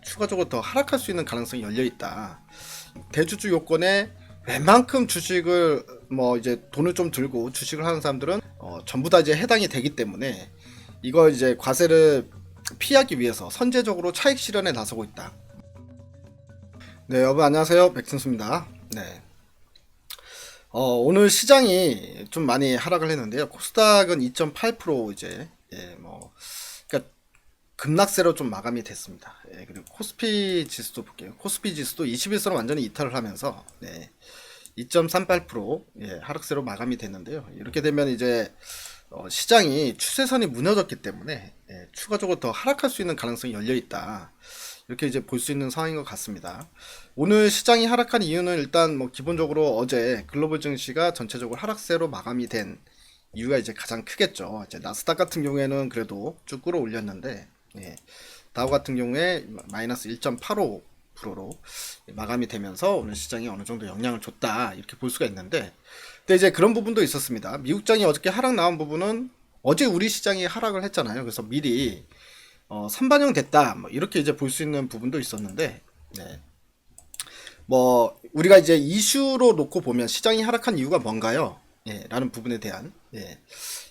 추가적으로 더 하락할 수 있는 가능성이 열려 있다. 대주주 요건에 웬만큼 주식을 뭐 이제 돈을 좀 들고 주식을 하는 사람들은 전부 다 이제 해당이 되기 때문에 이거 이제 과세를 피하기 위해서 선제적으로 차익 실현에 나서고 있다. 네, 여러분 안녕하세요. 백진수입니다. 네. 오늘 시장이 좀 많이 하락을 했는데요. 코스닥은 2.8% 이제 그러니까 급락세로 좀 마감이 됐습니다. 예, 그리고 코스피 지수도 볼게요. 코스피 지수도 21선을 완전히 이탈을 하면서 2.38% 하락세로 마감이 됐는데요. 이렇게 되면 이제 시장이 추세선이 무너졌기 때문에 추가적으로 더 하락할 수 있는 가능성이 열려 있다. 이렇게 이제 볼 수 있는 상황인 것 같습니다. 오늘 시장이 하락한 이유는 일단 뭐 기본적으로 어제 글로벌 증시가 전체적으로 하락세로 마감이 된 이유가 이제 가장 크겠죠. 이제 나스닥 같은 경우에는 그래도 쭉 끌어올렸는데 다우 같은 경우에 마이너스 1.85%로 마감이 되면서 오늘 시장이 어느 정도 영향을 줬다 이렇게 볼 수가 있는데, 근데 이제 그런 부분도 있었습니다. 미국장이 어저께 하락 나온 부분은 어제 우리 시장이 하락을 했잖아요. 그래서 미리 선반영 됐다 뭐 이렇게 이제 볼 수 있는 부분도 있었는데, 뭐 우리가 이제 이슈로 놓고 보면 시장이 하락한 이유가 뭔가요? 라는 부분에 대한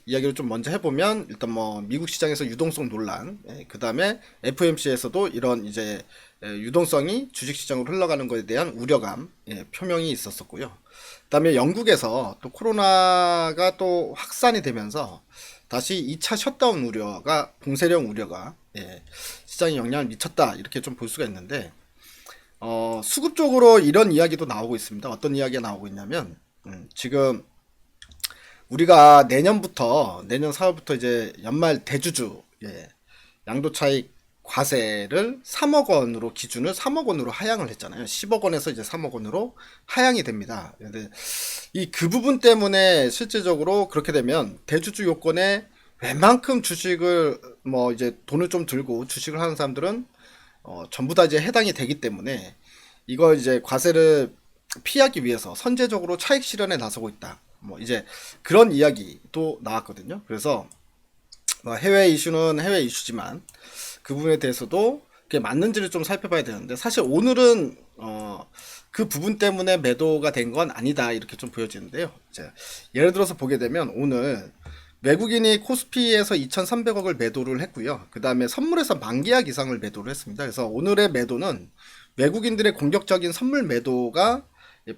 이야기를 좀 먼저 해보면, 일단 뭐 미국 시장에서 유동성 논란, 그 다음에 FOMC에서도 이런 이제 유동성이 주식시장으로 흘러가는 것에 대한 우려감 표명이 있었었고요. 그 다음에 영국에서 또 코로나가 또 확산이 되면서 다시 2차 셧다운 우려가, 봉쇄령 우려가 시장에 영향을 미쳤다 이렇게 좀 볼 수가 있는데, 수급적으로 이런 이야기도 나오고 있습니다. 어떤 이야기가 나오고 있냐면, 지금 우리가 내년 4월부터 이제 연말 대주주 양도차익 과세를 3억 원으로 기준을 3억 원으로 하향을 했잖아요. 10억 원에서 이제 3억 원으로 하향이 됩니다. 근데 그 부분 때문에 실질적으로 그렇게 되면 대주주 요건에 웬만큼 주식을 뭐 이제 돈을 좀 들고 주식을 하는 사람들은 전부 다 이제 해당이 되기 때문에 이거 이제 과세를 피하기 위해서 선제적으로 차익 실현에 나서고 있다. 뭐 이제 그런 이야기도 나왔거든요. 그래서 해외 이슈는 해외 이슈지만 그 부분에 대해서도 그게 맞는지를 좀 살펴봐야 되는데, 사실 오늘은 그 부분 때문에 매도가 된 건 아니다 이렇게 좀 보여지는데요. 이제 예를 들어서 보게 되면 오늘 외국인이 코스피에서 2,300억을 매도를 했고요. 그 다음에 선물에서 만기약 이상을 매도를 했습니다. 그래서 오늘의 매도는 외국인들의 공격적인 선물 매도가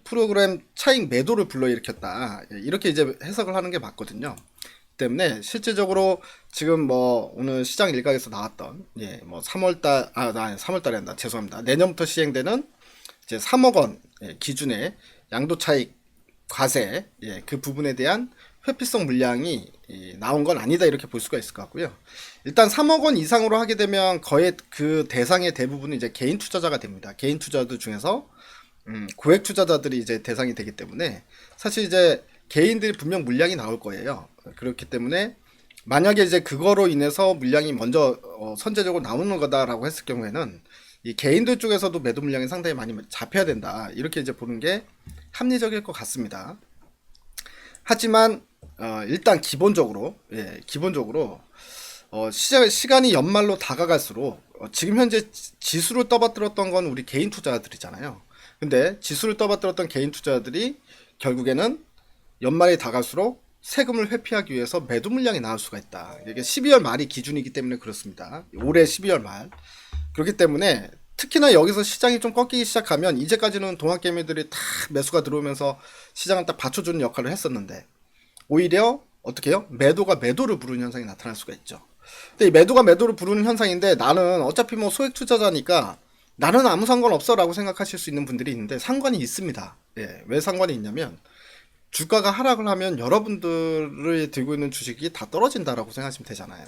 프로그램 차익 매도를 불러일으켰다 이렇게 이제 해석을 하는 게 맞거든요. 때문에 실질적으로 지금 뭐 오늘 시장 일각에서 나왔던 뭐 3월달 아니 3월달에 한다 죄송합니다. 내년부터 시행되는 이제 3억 원 기준의 양도차익 과세 그 부분에 대한 회피성 물량이 나온 건 아니다 이렇게 볼 수가 있을 것 같고요. 일단 3억 원 이상으로 하게 되면 거의 그 대상의 대부분은 이제 개인 투자자가 됩니다. 개인 투자자들 중에서 고액 투자자들이 이제 대상이 되기 때문에 사실 이제 개인들이 분명 물량이 나올 거예요. 그렇기 때문에 만약에 이제 그거로 인해서 물량이 먼저 선제적으로 나오는 거다라고 했을 경우에는 이 개인들 쪽에서도 매도 물량이 상당히 많이 잡혀야 된다 이렇게 이제 보는 게 합리적일 것 같습니다. 하지만 일단 기본적으로 시간이 연말로 다가갈수록 지금 현재 지수를 떠받들었던 건 우리 개인 투자자들이잖아요. 근데 지수를 떠받들었던 개인 투자자들이 결국에는 연말이 다갈수록 세금을 회피하기 위해서 매도 물량이 나올 수가 있다. 이게 12월 말이 기준이기 때문에 그렇습니다. 올해 12월 말. 그렇기 때문에 특히나 여기서 시장이 좀 꺾이기 시작하면, 이제까지는 동학개미들이 다 매수가 들어오면서 시장을 딱 받쳐주는 역할을 했었는데, 오히려 어떻게 해요? 매도가 매도를 부르는 현상이 나타날 수가 있죠. 근데 이 매도가 매도를 부르는 현상인데, 나는 어차피 뭐 소액 투자자니까 나는 아무 상관없어 라고 생각하실 수 있는 분들이 있는데, 상관이 있습니다. 왜 상관이 있냐면, 주가가 하락을 하면 여러분들이 들고 있는 주식이 다 떨어진다라고 생각하시면 되잖아요.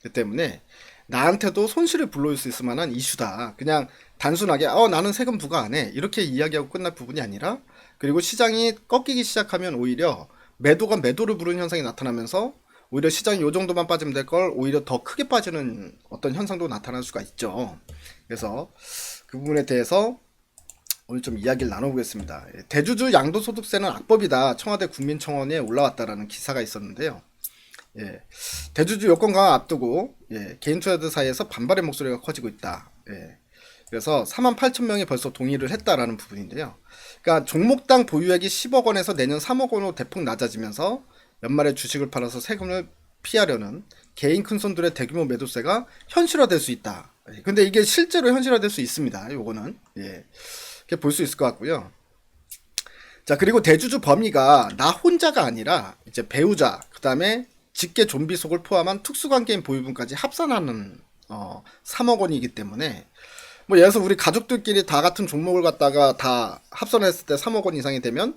그 때문에 나한테도 손실을 불러올 수 있을 만한 이슈다. 그냥 단순하게 나는 세금 부과 안 해 이렇게 이야기하고 끝날 부분이 아니라, 그리고 시장이 꺾이기 시작하면 오히려 매도가 매도를 부르는 현상이 나타나면서 오히려 시장이 요 정도만 빠지면 될 걸 오히려 더 크게 빠지는 어떤 현상도 나타날 수가 있죠. 그래서 그 부분에 대해서 오늘 좀 이야기를 나눠보겠습니다. 대주주 양도소득세는 악법이다. 청와대 국민청원에 올라왔다라는 기사가 있었는데요. 대주주 요건 강화 앞두고 개인 투자자들 사이에서 반발의 목소리가 커지고 있다. 그래서 48,000명이 벌써 동의를 했다라는 부분인데요. 그러니까 종목당 보유액이 10억 원에서 내년 3억 원으로 대폭 낮아지면서 연말에 주식을 팔아서 세금을 피하려는 개인 큰손들의 대규모 매도세가 현실화될 수 있다. 근데 이게 실제로 현실화될 수 있습니다. 요거는 이렇게 볼 수 있을 것 같고요. 자, 그리고 대주주 범위가 나 혼자가 아니라 이제 배우자, 그 다음에 직계 좀비 속을 포함한 특수관계인 보유분까지 합산하는 3억 원이기 때문에 뭐 예를 들어서 우리 가족들끼리 다 같은 종목을 갖다가 다 합산했을 때 3억 원 이상이 되면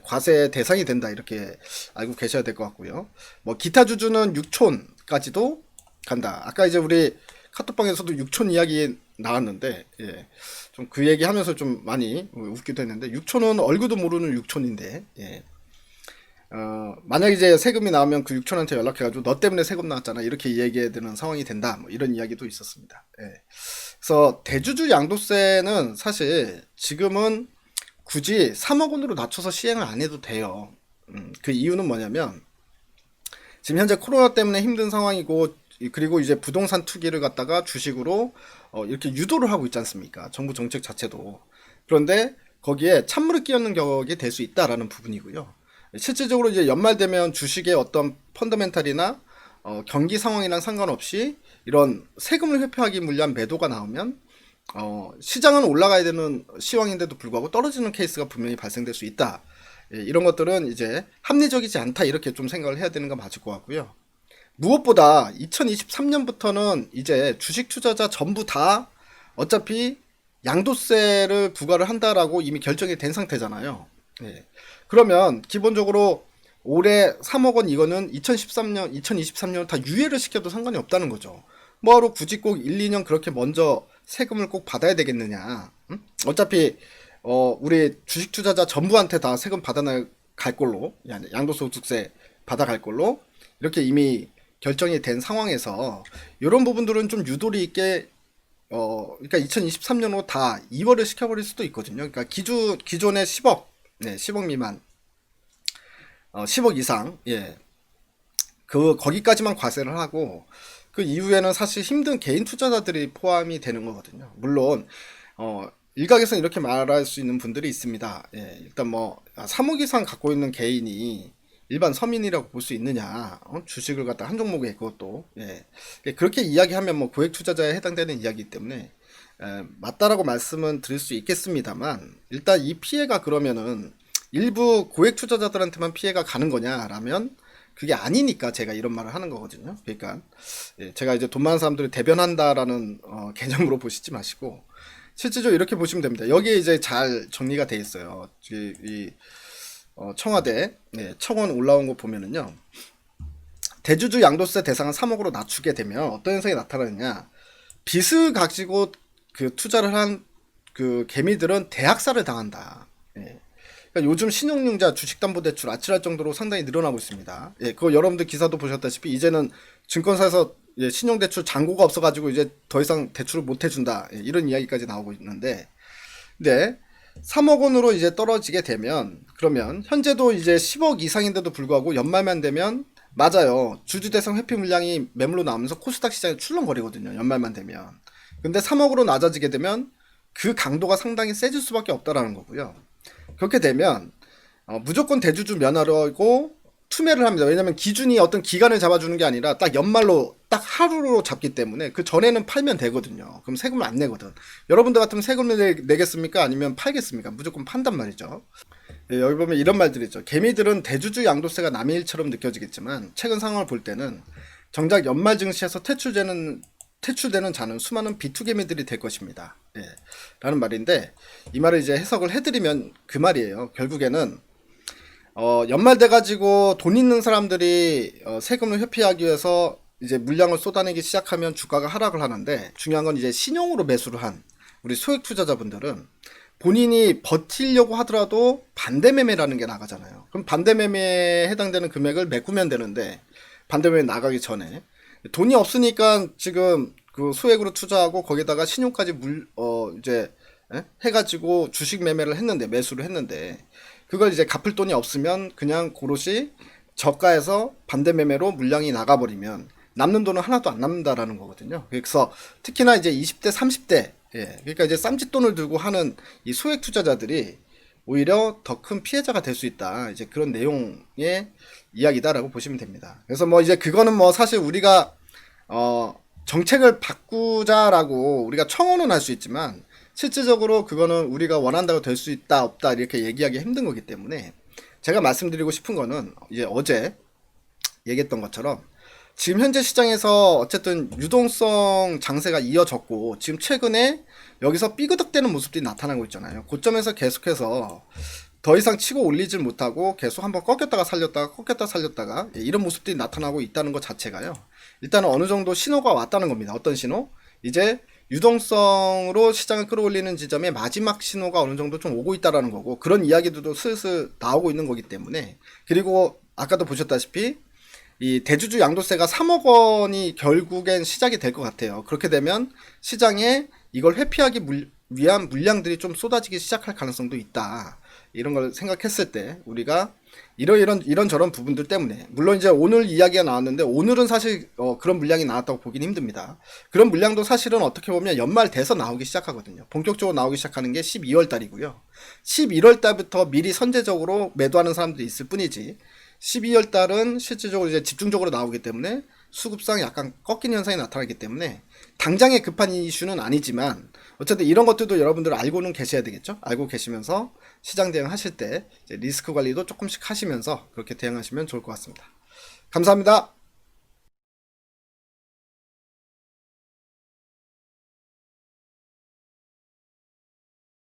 과세 대상이 된다, 이렇게 알고 계셔야 될 것 같고요. 뭐 기타 주주는 6촌까지도 간다. 아까 이제 우리 카톡방에서도 6촌 이야기 나왔는데 좀 그 얘기 하면서 좀 많이 웃기도 했는데, 6촌은 얼굴도 모르는 6촌인데 만약 이제 세금이 나오면 그 6촌한테 연락해가지고 너 때문에 세금 나왔잖아, 이렇게 얘기해야 되는 상황이 된다, 뭐 이런 이야기도 있었습니다. 그래서 대주주 양도세는 사실 지금은 굳이 3억 원으로 낮춰서 시행을 안 해도 돼요. 그 이유는 뭐냐면 지금 현재 코로나 때문에 힘든 상황이고, 그리고 이제 부동산 투기를 갖다가 주식으로 이렇게 유도를 하고 있지 않습니까? 정부 정책 자체도. 그런데 거기에 찬물을 끼얹는 격이 될 수 있다라는 부분이고요. 실질적으로 이제 연말 되면 주식의 어떤 펀더멘탈이나 경기 상황이랑 상관없이 이런 세금을 회피하기 물리한 매도가 나오면 시장은 올라가야 되는 시황인데도 불구하고 떨어지는 케이스가 분명히 발생될 수 있다. 이런 것들은 이제 합리적이지 않다, 이렇게 좀 생각을 해야 되는 건 맞을 것 같고요. 무엇보다 2023년부터는 이제 주식 투자자 전부 다 어차피 양도세를 부과를 한다라고 이미 결정이 된 상태잖아요. 그러면 기본적으로 올해 3억 원 이거는 2023년 다 유예를 시켜도 상관이 없다는 거죠. 뭐하러 굳이 꼭 1, 2년 그렇게 먼저 세금을 꼭 받아야 되겠느냐. 어차피 우리 주식 투자자 전부한테 다 세금 받아갈 걸로, 양도소득세 받아갈 걸로 이렇게 이미 결정이 된 상황에서 이런 부분들은 좀 유도리 있게 그러니까 2023년으로 다 2월을 시켜버릴 수도 있거든요. 그러니까 기존의 10억, 10억 미만, 10억 이상, 거기까지만 과세를 하고 그 이후에는 사실 힘든 개인 투자자들이 포함이 되는 거거든요. 물론 일각에서는 이렇게 말할 수 있는 분들이 있습니다. 일단 뭐 3억 이상 갖고 있는 개인이 일반 서민이라고 볼 수 있느냐, 주식을 갖다 한 종목에, 그것도 그렇게 이야기하면 뭐 고액 투자자에 해당되는 이야기이기 때문에 맞다라고 말씀은 드릴 수 있겠습니다만, 일단 이 피해가 그러면은 일부 고액 투자자들한테만 피해가 가는 거냐라면 그게 아니니까 제가 이런 말을 하는 거거든요. 그러니까 제가 이제 돈 많은 사람들을 대변한다라는 개념으로 보시지 마시고 실질적으로 이렇게 보시면 됩니다. 여기에 이제 잘 정리가 돼 있어요. 이 청와대 청원 올라온 거 보면은요, 대주주 양도세 대상을 3억으로 낮추게 되면 어떤 현상이 나타나느냐, 빚을 가지고 그 투자를 한 그 개미들은 대학살을 당한다. 그러니까 요즘 신용융자, 주식담보대출 아찔할 정도로 상당히 늘어나고 있습니다. 그거 여러분들 기사도 보셨다시피 이제는 증권사에서 신용대출 잔고가 없어가지고 이제 더 이상 대출을 못 해준다, 이런 이야기까지 나오고 있는데, 근데 3억 원으로 이제 떨어지게 되면, 그러면 현재도 이제 10억 이상인데도 불구하고 연말만 되면, 맞아요, 주주대상 회피 물량이 매물로 나오면서 코스닥 시장에 출렁거리거든요, 연말만 되면. 근데 3억으로 낮아지게 되면 그 강도가 상당히 세질 수밖에 없다라는 거고요. 그렇게 되면 무조건 대주주 면하려고 투매를 합니다. 왜냐면 기준이 어떤 기간을 잡아주는 게 아니라 딱 연말로 딱 하루로 잡기 때문에 그 전에는 팔면 되거든요. 그럼 세금을 안 내거든. 여러분들 같으면 세금을 내겠습니까? 아니면 팔겠습니까? 무조건 판단 말이죠. 여기 보면 이런 말들이 있죠. 개미들은 대주주 양도세가 남의 일처럼 느껴지겠지만 최근 상황을 볼 때는 정작 연말 증시에서 퇴출되는 자는 수많은 비투개미들이 될 것입니다. 라는 말인데, 이 말을 이제 해석을 해드리면 그 말이에요. 결국에는 연말 돼가지고 돈 있는 사람들이 세금을 회피하기 위해서 이제 물량을 쏟아내기 시작하면 주가가 하락을 하는데, 중요한 건 이제 신용으로 매수를 한 우리 소액 투자자분들은 본인이 버티려고 하더라도 반대매매라는 게 나가잖아요. 그럼 반대매매에 해당되는 금액을 메꾸면 되는데, 반대매매 나가기 전에 돈이 없으니까 지금 그 소액으로 투자하고 거기다가 신용까지 해가지고 주식 매매를 했는데, 매수를 했는데, 그걸 이제 갚을 돈이 없으면 그냥 고로시 저가에서 반대 매매로 물량이 나가버리면 남는 돈은 하나도 안 남는다라는 거거든요. 그래서 특히나 이제 20대, 30대 예, 그러니까 이제 쌈짓돈을 들고 하는 이 소액 투자자들이 오히려 더 큰 피해자가 될 수 있다. 이제 그런 내용의 이야기다라고 보시면 됩니다. 그래서 뭐 이제 그거는 뭐 사실 우리가 정책을 바꾸자라고 우리가 청원은 할 수 있지만 실질적으로 그거는 우리가 원한다고 될 수 있다 없다 이렇게 얘기하기 힘든 거기 때문에 제가 말씀드리고 싶은 거는 이제 어제 얘기했던 것처럼 지금 현재 시장에서 어쨌든 유동성 장세가 이어졌고 지금 최근에 여기서 삐그덕대는 모습들이 나타나고 있잖아요. 고점에서 계속해서 더 이상 치고 올리질 못하고 계속 한번 꺾였다가 살렸다가 꺾였다가 살렸다가 이런 모습들이 나타나고 있다는 것 자체가요. 일단은 어느 정도 신호가 왔다는 겁니다. 어떤 신호? 이제 유동성으로 시장을 끌어올리는 지점에 마지막 신호가 어느 정도 좀 오고 있다라는 거고 그런 이야기들도 슬슬 나오고 있는 거기 때문에 그리고 아까도 보셨다시피 이 대주주 양도세가 3억 원이 결국엔 시작이 될 것 같아요. 그렇게 되면 시장에 이걸 회피하기 위한 물량들이 좀 쏟아지기 시작할 가능성도 있다. 이런 걸 생각했을 때 우리가 이런저런 부분들 때문에 물론 이제 오늘 이야기가 나왔는데 오늘은 사실 그런 물량이 나왔다고 보긴 힘듭니다. 그런 물량도 사실은 어떻게 보면 연말 돼서 나오기 시작하거든요. 본격적으로 나오기 시작하는 게 12월 달이고요. 11월 달부터 미리 선제적으로 매도하는 사람들이 있을 뿐이지 12월 달은 실질적으로 이제 집중적으로 나오기 때문에 수급상 약간 꺾이는 현상이 나타나기 때문에 당장의 급한 이슈는 아니지만 어쨌든 이런 것들도 여러분들 알고는 계셔야 되겠죠. 알고 계시면서 시장 대응하실 때 이제 리스크 관리도 조금씩 하시면서 그렇게 대응하시면 좋을 것 같습니다. 감사합니다.